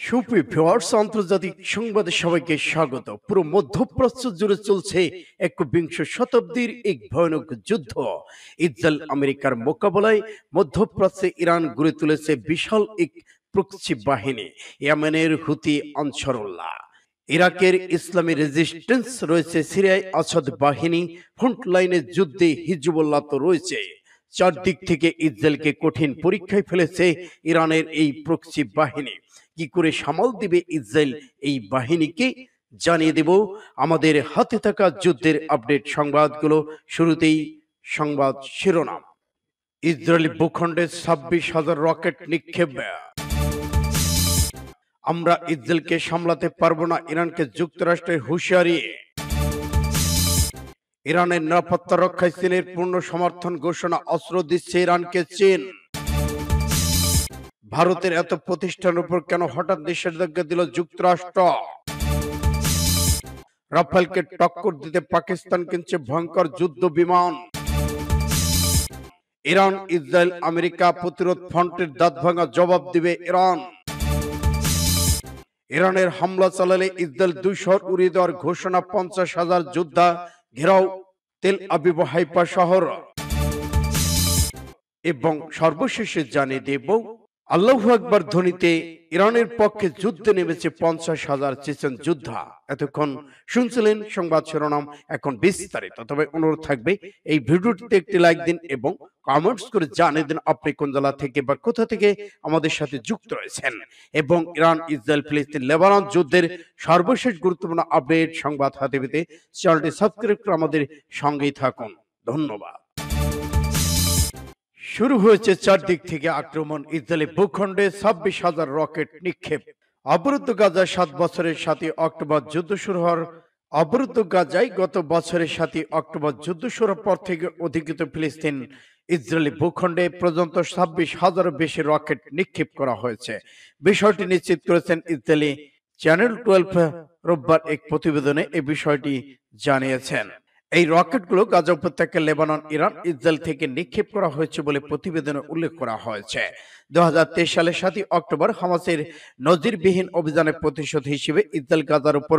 সুপ্রিয় ভিউয়ার্স, আন্তর্জাতিক সংবাদে সবাইকে স্বাগত। পুরো মধ্যপ্রাচ্য জুড়ে চলছে একবিংশ শতাব্দীর এক ভয়ানক যুদ্ধ। ইসরায়েল আমেরিকার মোকাবেলায় মধ্যপ্রাচ্যে ইরান গড়ে তুলেছে বিশাল এক প্রক্সি বাহিনী, ইয়েমেনের হুতি আনসারুল্লাহ, ইরাকের ইসলামী রেজিস্ট্যান্স রয়েছে, সিরিয়ায় আসাদ বাহিনী, ফ্রন্টলাইনের যুদ্ধে হিজবুল্লাহ তো রয়েছে। চারদিক থেকে ইসরায়েলকে কঠিন পরীক্ষায় ফেলেছে ইরানের এই প্রক্সি বাহিনী। কি করে সামাল দিবে ইসরায়েল এই বাহিনীকে, জানিয়ে দেব আমাদের হাতে থাকা যুদ্ধের আপডেট সংবাদগুলো। শুরুতেই সংবাদ শিরোনাম। ইসরায়েলি ভূখণ্ডে 26,000 রকেট নিক্ষেপ। আমরা ইসরায়েলকে সামলাতে পারবো না, ইরানকে যুক্তরাষ্ট্রের হুঁশিয়ারি। ইরানের নিরাপত্তা রক্ষায় চীনের পূর্ণ সমর্থন ঘোষণা, অস্ত্র দিচ্ছে ইরানকে চীন। ভারতের এত প্রতিষ্ঠানের উপর কেন হঠাৎ নিষেধাজ্ঞা দিল যুক্তরাষ্ট্র? রাফেলকে টক্কর দিতে পাকিস্তান কিনছে ভয়ঙ্কর যুদ্ধ বিমান। ইরান ইসরায়েল আমেরিকা প্রতিরোধ ফ্রন্টের দাঁত ভাঙা জবাব দিবে ইরান। ইরানের হামলা চালালে ইসরায়েল 2 শহর উড়িয়ে দেওয়ার ঘোষণা, 50,000 যোদ্ধা ঘেরাও তেল আবিব হাইফা শহর। এবং সর্বশেষে জানিয়ে দেব, আল্লাহু আকবার ধ্বনিতে ইরানের পক্ষে যুদ্ধে নেমেছে 50,000 চেচেন যোদ্ধা। এতক্ষণ শুনছিলেন সংবাদ শিরোনাম, এখন বিস্তারিত। তবে অনুরোধ থাকবে এই ভিডিওটিতে একটি লাইক দিন এবং কমেন্টস করে জানিয়ে দিন আপনি কোন জেলা থেকে বা কোথা থেকে আমাদের সাথে যুক্ত রয়েছেন। এবং ইরান ইসরায়েল ফিলিস্তিন লেবানন যুদ্ধের সর্বশেষ গুরুত্বপূর্ণ আপডেট সংবাদ হাতে পেতে চ্যানেলটি সাবস্ক্রাইব করে আমাদের সঙ্গেই থাকুন। ধন্যবাদ। শুরু হয়েছে চারদিক থেকে আক্রমণ, ইসরায়েলি ভূখণ্ডে 26,000 রকেট নিক্ষেপ। অবরুদ্ধ গাজায় 7 বছরের 7 অক্টোবর যুদ্ধ শুরু হওয়ার অবরুদ্ধ গাজায় গত বছরের 7 অক্টোবর যুদ্ধ শুরুর পর থেকে অধিকৃত ফিলিস্তিন ইসরায়েলি ভূখণ্ডে পর্যন্ত 26,000 বেশি রকেট নিক্ষেপ করা হয়েছে। বিষয়টি নিশ্চিত করেছেন ইসরায়েলি চ্যানেল 12 রোববার এক প্রতিবেদনে এই বিষয়টি জানিয়েছেন। এই রকেটগুলো গাজা উপত্যকা, লেবানন, ইরান, ইসরায়েল থেকে নিক্ষেপ করা হয়েছে বলে প্রতিবেদনে উল্লেখ করা হয়েছে। 2023 সালের 7 অক্টোবর হামাসের নজিরবিহীন অভিযানের প্রতিশোধ হিসেবে ইসরায়েল গাজার উপর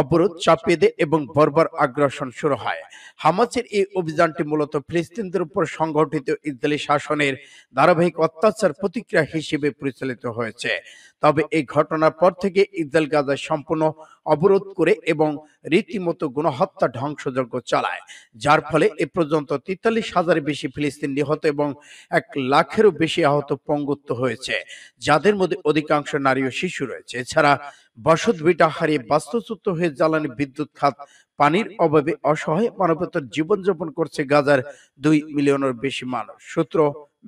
অবরোধ চাপিয়ে দেয় এবং বর্বর আগ্রাসন শুরু হয়। হামাসের এই অভিযানটি মূলত ফিলিস্তিনদের উপর সংগঠিত ইসরায়েলি শাসনের ধারাবাহিক অত্যাচার প্রতিক্রিয়া হিসেবে পরিচালিত হয়েছে। তবে এই ঘটনার পর থেকে ইসরায়েল গাজায় সম্পূর্ণ অবরোধ করে এবং রীতিমতো গণহত্যা ধ্বংসযজ্ঞ চালায়, যার ফলে এ পর্যন্ত 43,000 বেশি ফিলিস্তিন নিহত এবং 1 লাখেরও বেশি আহত পঙ্গুত্ব হয়েছে, যাদের মধ্যে অধিকাংশ নারী ও শিশু রয়েছে। এছাড়া বসতভিটা হারিয়ে বাস্তুচ্যুত হয়ে জ্বালানি, বিদ্যুৎ খাত, পানির অভাবে অসহায় মানবতার জীবনযাপন করছে গাজার 2 মিলিয়নের বেশি মানুষ। সূত্র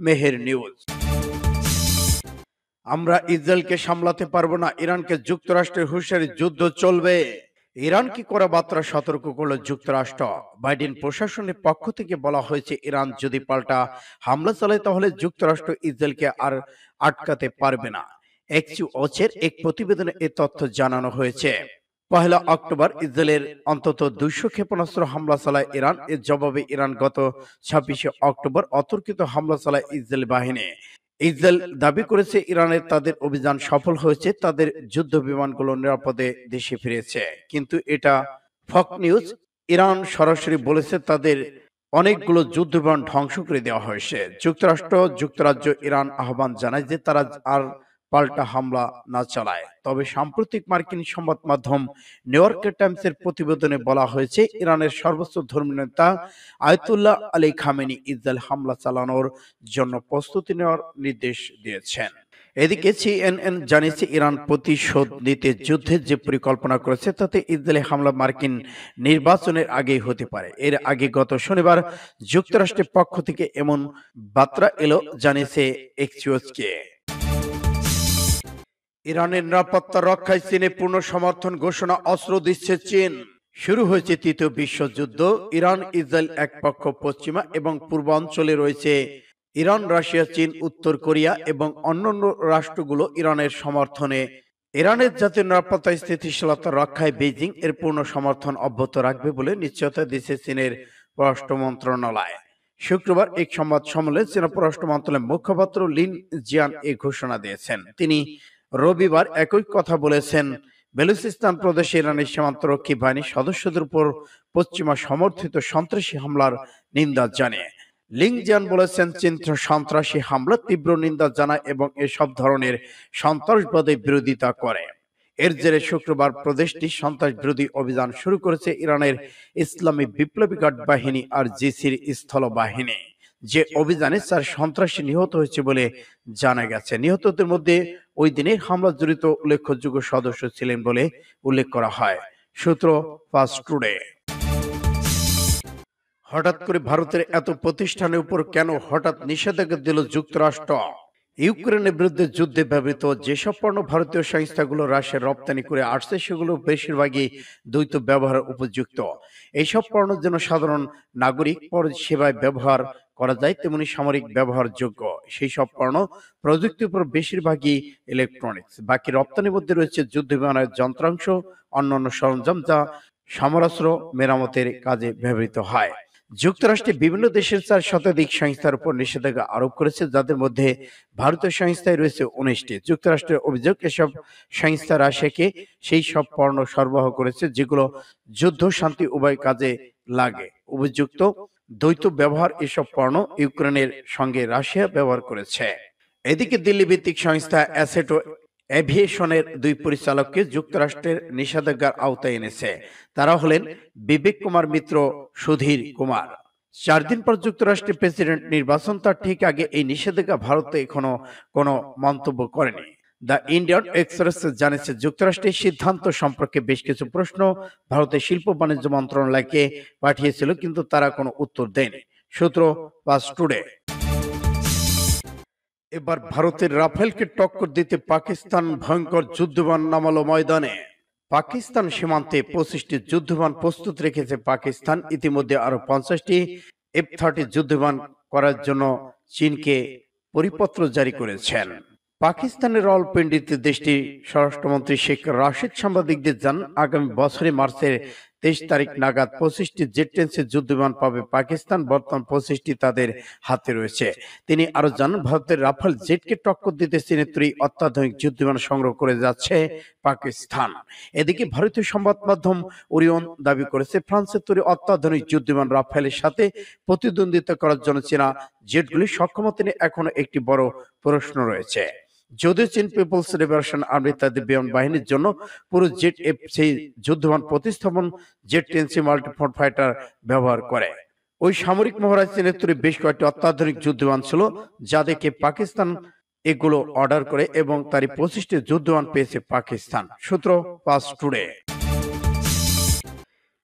মেহের নিউজ। আমরা ইসরায়েলকে সামলাতে পারবো না, ইরানকে যুক্তরাষ্ট্রের হুঁশিয়ারি, যুদ্ধ চলবে। ইরান কি করা বার্তা সতর্ক করল যুক্তরাষ্ট্র। বাইডেন প্রশাসনের পক্ষ থেকে বলা হয়েছে, ইরান যদি পাল্টা হামলা চালায় তাহলে যুক্তরাষ্ট্র ইসরায়েলকে আর আটকাতে পারবে না। এক্সিওসের এক প্রতিবেদনে এ তথ্য জানানো হয়েছে। 1 অক্টোবর ইসরায়েলের অন্তত 200 ক্ষেপণাস্ত্র হামলা চালায় ইরান। এর জবাবে ইরান গত 26 অক্টোবর অতর্কিত হামলা চালায় ইসরায়েল বাহিনী। ইসরায়েল দাবি করেছে ইরানের তাদের অভিযান সফল হয়েছে, তাদের যুদ্ধ বিমানগুলো নিরাপদে দেশে ফিরেছে। কিন্তু এটা ফক্স নিউজ। ইরান সরাসরি বলেছে তাদের অনেকগুলো যুদ্ধ বিমান ধ্বংস করে দেওয়া হয়েছে। যুক্তরাজ্য ইরান আহ্বান জানায় যে তারা আর পাল্টা হামলা না চালায়। তবে সাম্প্রতিক মার্কিন সংবাদ মাধ্যম নিউ ইয়র্ক টাইমসের প্রতিবেদনে বলা হয়েছে, ইরানের সর্বোচ্চ ধর্মীয় নেতা আয়াতুল্লাহ আলী খামেনি ইসরায়েল হামলা চালানোর জন্য প্রস্তুতি নেওয়ার নির্দেশ দিয়েছেন। এদিকে সিএনএন জানিয়েছে, ইরান প্রতিশোধ নিতে যুদ্ধের যে পরিকল্পনা করেছে তাতে ইসরায়েলি হামলা মার্কিন নির্বাচনের আগেই হতে পারে। এর আগে গত শনিবার যুক্তরাষ্ট্রের পক্ষ থেকে এমন বার্তা এলো, জানিয়েছে এক্সিওসকে। ইরানের নিরাপত্তা রক্ষায় চীনের পূর্ণ সমর্থন ঘোষণা, অস্ত্র দিচ্ছে চীন। শুরু হয়েছে তৃতীয় বিশ্বযুদ্ধ। ইরান ইসরায়েল এক পক্ষ, পশ্চিমা এবং পূর্বাঞ্চলে রয়েছে ইরান, রাশিয়া, চীন, উত্তর কোরিয়া এবং অন্যান্য রাষ্ট্রগুলো ইরানের সমর্থনে। ইরানের জাতীয় নিরাপত্তা স্থিতিশীলতা রক্ষায় বেইজিং এর পূর্ণ সমর্থন অব্যাহত রাখবে বলে নিশ্চয়তা দিয়েছে চীনের পররাষ্ট্র মন্ত্রণালয়। শুক্রবার এক সংবাদ সম্মেলনে চীনা পররাষ্ট্র মন্ত্রণালয়ের মুখপাত্র লিন জিয়ান এই ঘোষণা দিয়েছেন। তিনি রবিবার একই কথা বলেছেন বেলুচিস্তান প্রদেশে ইরানের সীমান্তরক্ষী বাহিনীর সদস্যদের উপর পশ্চিমা সমর্থিত সন্ত্রাসী হামলার নিন্দা জানিয়ে। লিং জিয়ান বলেছেন, চীন সন্ত্রাসী হামলা তীব্র নিন্দা জানায় এবং এসব ধরনের সন্ত্রাসবাদের বিরোধিতা করে। এর জেরে শুক্রবার প্রদেশটি সন্ত্রাস বিরোধী অভিযান শুরু করেছে ইরানের ইসলামী বিপ্লবী গার্ড বাহিনী আর জিসির স্থল বাহিনী। যে অভিযানে 4 সন্ত্রাসী নিহত হয়েছে বলে জানা গেছে। নিহতদের মধ্যে ওই দিনের হামলা জড়িত উল্লেখযোগ্য সদস্য ছিলেন বলে উল্লেখ করা হয়। সূত্র ফাস্ট টুডে। হঠাৎ করে ভারতের এত প্রতিষ্ঠানের উপর কেন হঠাৎ নিষেধাজ্ঞা দিল যুক্তরাষ্ট্র? ইউক্রেনের বিরুদ্ধে যুদ্ধে ব্যবহৃত যেসব পণ্য ভারতীয় সংস্থাগুলো রাশিয়ার রপ্তানি করে আসছে সেগুলো বেশিরভাগই দ্বৈত ব্যবহারের উপযুক্ত। এইসব পণ্য যেন সাধারণ নাগরিক সেবায় ব্যবহার করা যায় তেমনি সামরিক ব্যবহারযোগ্য। সেই সব পণ্য প্রযুক্তির উপর বেশিরভাগই ইলেকট্রনিক্স। বাকি রপ্তানির মধ্যে রয়েছে যুদ্ধ বিমানের যন্ত্রাংশ, অন্যান্য সরঞ্জাম যা সমরাস্ত্র মেরামতের কাজে ব্যবহৃত হয়। যুক্তরাষ্ট্রে বিভিন্ন দেশের 4 শতাধিক সংস্থার উপর নিষেধাজ্ঞা আরোপ করেছে, যাদের মধ্যে ভারতীয় সংস্থায় রয়েছে 19টি। যুক্তরাষ্ট্রের অভিযোগ, এসব সংস্থা রাশিয়াকে সেই সব পণ্য সরবরাহ করেছে যেগুলো যুদ্ধ শান্তি উভয় কাজে লাগে। উপযুক্ত দ্বৈত ব্যবহার এসব পণ্য ইউক্রেনের সঙ্গে রাশিয়া ব্যবহার করেছে। এদিকে দিল্লি ভিত্তিক সংস্থা অ্যাসেটো এভিয়েশনের 2 পরিচালককে যুক্তরাষ্ট্রের নিষেধাজ্ঞার আওতায় এনেছে। তারা হলেন বিবেক কুমার মিত্র, সুধীর কুমার। 4 দিন পর যুক্তরাষ্ট্রের প্রেসিডেন্ট নির্বাচন, তার ঠিক আগে এই নিষেধাজ্ঞা ভারতে এখনো কোনো মন্তব্য করেনি। দ্য ইন্ডিয়ান এক্সপ্রেস জানিয়েছে, যুক্তরাষ্ট্রের সিদ্ধান্ত সম্পর্কে বেশ কিছু প্রশ্ন ভারতের শিল্প বাণিজ্য মন্ত্রণালয়কে পাঠিয়েছিল, কিন্তু তারা কোনো উত্তর দেয়নি। সূত্র ফাস্ট টুডে। এবার ভারতের রাফেলকে টক্কর দিতে পাকিস্তান ভয়ঙ্কর যুদ্ধবিমান নামালো ময়দানে। পাকিস্তান সীমান্তে 25টি যুদ্ধবিমান প্রস্তুত রেখেছে পাকিস্তান। ইতিমধ্যে আরো 50টি F-30 যুদ্ধবিমান করার জন্য চীনকে পরিপত্র জারি করেছেন। পাকিস্তানের রাওয়ালপিন্ডিতে দেশটির স্বরাষ্ট্রমন্ত্রী শেখ রাশিদ সাংবাদিকদের জানান, আগামী বছরের মার্চের 23 তারিখ নাগাদ 25টি জেট টেন্সের যুদ্ধবিমান পাবে পাকিস্তান। বর্তমান 25টি তাদের হাতে রয়েছে। তিনি আরো জানান, ভারতের রাফাল জেটকে টক্কর দিতে চীনের তৈরি অত্যাধুনিক যুদ্ধবিমান সংগ্রহ করে যাচ্ছে পাকিস্তান। এদিকে ভারতীয় সংবাদ মাধ্যম ওরিয়ন দাবি করেছে, ফ্রান্সের তৈরি অত্যাধুনিক যুদ্ধবিমান রাফেলের সাথে প্রতিদ্বন্দ্বিতা করার জন্য চীনা জেটগুলির সক্ষমতা নিয়ে এখনো একটি বড় প্রশ্ন রয়েছে। যদিও চীন পিপলস লিবারেশন আর্মি তাদের বিমান বাহিনীর জন্য পুরো জেট এফ সেই যুদ্ধবিমান প্রতিস্থাপন জেট টেন্সি মাল্টিফ্রন্ট ফাইটার ব্যবহার করে। ওই সামরিক মহড়ায় চীনের তৈরি বেশ কয়েকটি অত্যাধুনিক যুদ্ধবিমান ছিল, যা দেখে পাকিস্তান এগুলো অর্ডার করে এবং তারই 25টি যুদ্ধবিমান পেয়েছে পাকিস্তান। সূত্র ফাস্ট টুডে।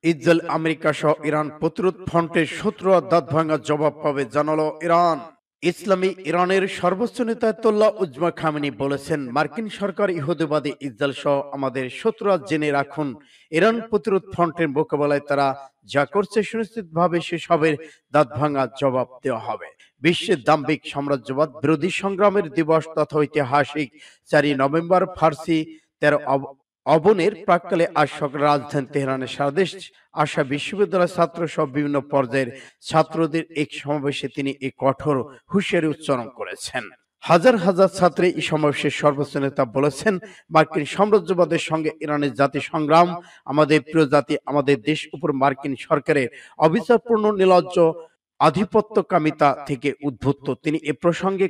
ইসরায়েল, আমেরিকা সহ ইরান প্রতিরোধ ফ্রন্টের শত্রুরা দাঁত ভাঙা জবাব পাবে জানালো ইরান। ইসলামী ইরানের সর্বোচ্চ নেতা আয়াতুল্লাহ উজমা খামেনি বলেছেন, মার্কিন সরকার ইহুদিবাদী ইসরায়েল সহ আমাদের শত্রুরা জেনে রাখুন, ইরান প্রতিরোধ ফ্রন্টের মোকাবেলায় তারা যা করছে সুনিশ্চিতভাবে সেসবের দাঁত ভাঙা জবাব দেওয়া হবে। বিশ্বের দাম্ভিক সাম্রাজ্যবাদ বিরোধী সংগ্রামের দিবস তথা ঐতিহাসিক 4 নভেম্বর ফার্সি 13 অবনের প্রাক্কালে আজ সকালে রাজধানী তেহরানে সারাদেশ আসা বিশ্ববিদ্যালয়ের ছাত্র সহ বিভিন্ন পর্যায়ের ছাত্রদের এক সমাবেশে তিনি এই কঠোর হুঁশিয়ারি উচ্চারণ করেছেন। হাজার হাজার ছাত্রী এই সমাবেশের সর্বোচ্চ নেতা বলেছেন, মার্কিন সাম্রাজ্যবাদের সঙ্গে ইরানের জাতি সংগ্রাম, আমাদের প্রিয় জাতি, আমাদের দেশ উপর মার্কিন সরকারের অবিচারপূর্ণ নির্লজ্জ আধিপত্যকামিতা থেকে উদ্ভূত। তিনি এ প্রসঙ্গে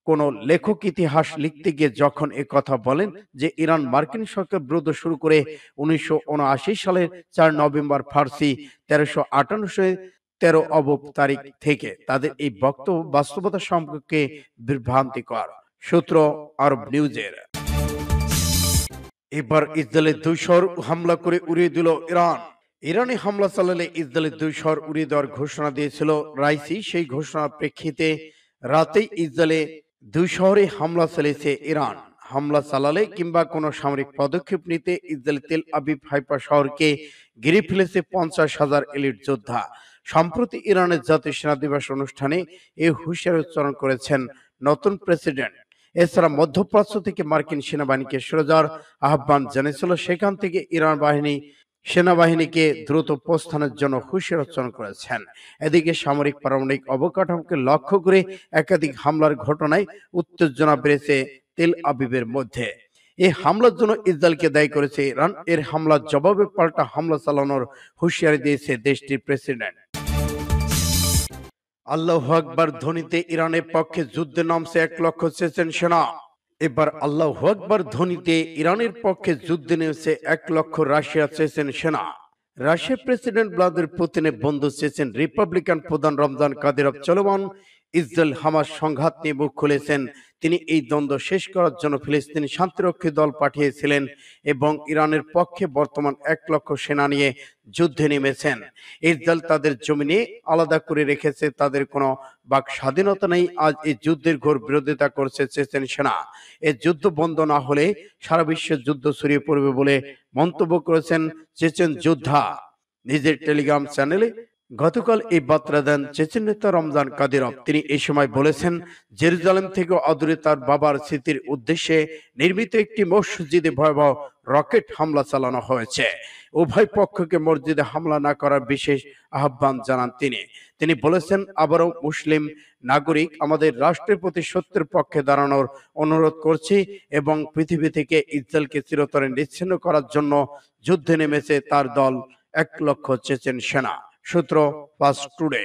কোন লেখক ইতিহাস লিখতে গিয়ে যখন এ কথা বলেন যে ইরান মার্কিন সরকার বিরুদ্ধ শুরু করে 1979 সালের 4 নভেম্বর ফার্সি 1358 13 অব তারিখ থেকে তাদের এই বক্তব্য বাস্তবতা সম্পর্কে বিভ্রান্তিকর। সূত্র আরব নিউজের। এবার ইসরায়েলের 2 শহর হামলা করে উড়িয়ে দিল ইরান। ইরানি হামলা চালালে ইসরায়েলের 2 শহর উড়িয়ে দেওয়ার ঘোষণা দিয়েছিল রাইসি। সেই ঘোষণার প্রেক্ষিতে রাতেই ইসরায়েলে 2 শহরে হামলা চালিয়েছে ইরান। হামলা চালালে কিংবা কোনো সামরিক পদক্ষেপ নিতে ইসরায়েল তেল আবিব হাইফা শহরকে ঘিরে ফেলেছে 50,000 এলিট যোদ্ধা। সম্প্রতি ইরানের জাতীয় সেনা দিবস অনুষ্ঠানে এই হুঁশিয়ারি উচ্চারণ করেছেন নতুন প্রেসিডেন্ট। এছাড়া মধ্যপ্রাচ্য থেকে মার্কিন সেনাবাহিনীকে সরে যাওয়ার আহ্বান জানিয়েছিল। সেখান থেকে ইরান সেনাবাহিনীকে দ্রুত প্রস্থানের জন্য হুঁশিয়ারি উচ্চারণ করেছেন। এদিকে সামরিক পারমাণবিক অবকাঠামোকে লক্ষ্য করে একাধিক হামলার ঘটনায় উত্তেজনা বেড়েছে তেল আবিবের মধ্যে। এই হামলার জন্য ইসরায়েলকে দায়ী করেছে ইরান। এর হামলার জবাবে পাল্টা হামলা চালানোর হুঁশিয়ারি দিয়েছে দেশটির প্রেসিডেন্ট। আল্লাহু আকবার ধ্বনিতে ইরানের পক্ষে যুদ্ধে নামছে 1,00,000 সেনা। এবার আল্লাহু আকবার ধ্বনিতে ইরানের পক্ষে যুদ্ধে নেমেছে 1,00,000 রাশিয়া চেচেন সেনা। রাশিয়ার প্রেসিডেন্ট ভ্লাদিমির পুতিনের বন্ধু চেচেন রিপাবলিকান প্রধান রমজান কাদিরভ চলমান ইসরায়েল হামাস সংঘাত নিয়ে মুখ খুলেছেন। তিনি এই দ্বন্দ্ব শেষ করার জন্য ফিলিস্তিনি শান্তিরক্ষী দল পাঠিয়েছিলেন এবং ইরানের পক্ষে বর্তমান 1,00,000 সেনা নিয়ে যুদ্ধে নেমেছেন। ইসরায়েল তাদের জমিনে আলাদা করে রেখেছে, তাদের কোনো বাক স্বাধীনতা নেই। আজ এই যুদ্ধের ঘোর বিরোধিতা করছে চেচেন সেনা। এই যুদ্ধ বন্ধ না হলে সারা বিশ্বে যুদ্ধ ছড়িয়ে পড়বে বলে মন্তব্য করেছেন চেচেন যোদ্ধা নিজের টেলিগ্রাম চ্যানেলে। গতকাল এই বার্তা দেন চেচেন নেতা রমজান কাদিরভ। তিনি এই সময় বলেছেন, জেরুজালেম থেকে অদূরে তার বাবার স্মৃতির উদ্দেশ্যে নির্মিত একটি মসজিদে ভয়াবহ রকেট হামলা চালানো হয়েছে। উভয় পক্ষকে মসজিদে হামলা না করার বিশেষ আহ্বান জানান তিনি। তিনি বলেছেন, আবারও মুসলিম নাগরিক আমাদের রাষ্ট্রের প্রতি সত্যের পক্ষে দাঁড়ানোর অনুরোধ করছি এবং পৃথিবী থেকে ইসরায়েলকে চিরতরে নিচ্ছিন্ন করার জন্য যুদ্ধে নেমেছে তার দল 1,00,000 চেচেন সেনা। সূত্র ফাস্ট টুডে।